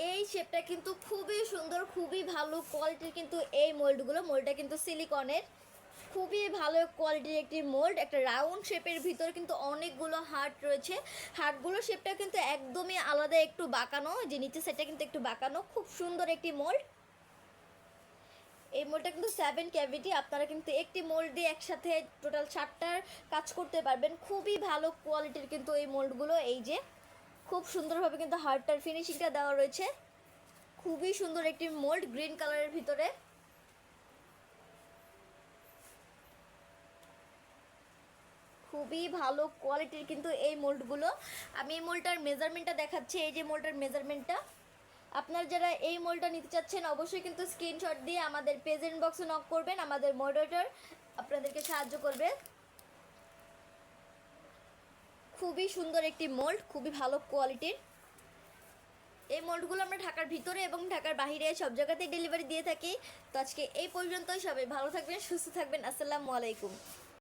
এই শেপটা কিন্তু খুবই সুন্দর, খুবই ভালো কোয়ালিটির। কিন্তু এই মোল্ডটা কিন্তু সিলিকনের, খুবই ভালো কোয়ালিটির একটি মোল্ড। একটা রাউন্ড শেপের ভিতর কিন্তু অনেকগুলো হার্ট রয়েছে। হার্টগুলোর শেপটা কিন্তু একদমই আলাদা, একটু বাঁকানো, যে নিচে সেটা কিন্তু একটু বাঁকানো। খুব সুন্দর একটি মোল্ড। এই মোল্ডটা কিন্তু 7 ক্যাভিটি। আপনারা কিন্তু একটি মোল্ড দিয়ে একসাথে টোটাল 7টার কাজ করতে পারবেন। খুবই ভালো কোয়ালিটির কিন্তু এই মোল্ডগুলো। এই যে খুব সুন্দরভাবে কিন্তু হার্টটার ফিনিশিংটা দেওয়া রয়েছে। খুবই সুন্দর একটি মোল্ড, গ্রিন কালারের ভিতরে। খুবই ভালো কোয়ালিটির কিন্তু এই মোল্ডগুলো। আমি এই মোল্ডটার মেজারমেন্টটা দেখাচ্ছি। এই যে মোল্ডটার মেজারমেন্টটা, আপনারা যারা এই মোল্ডটা নিতে চাচ্ছেন অবশ্যই কিন্তু স্ক্রিনশট দিয়ে আমাদের পেজ ইনবক্সে নক করবেন। আমাদের মডারেটর আপনাদেরকে সাহায্য করবে। খুবই সুন্দর একটি মোল্ড, খুবই ভালো কোয়ালিটির। এই মোল্ডগুলো আমরা ঢাকার ভিতরে এবং ঢাকার বাইরে সব জায়গাতেই ডেলিভারি দিয়ে থাকি। তো আজকে এই পর্যন্তই। সবাই ভালো থাকবেন, সুস্থ থাকবেন। আসসালামু আলাইকুম।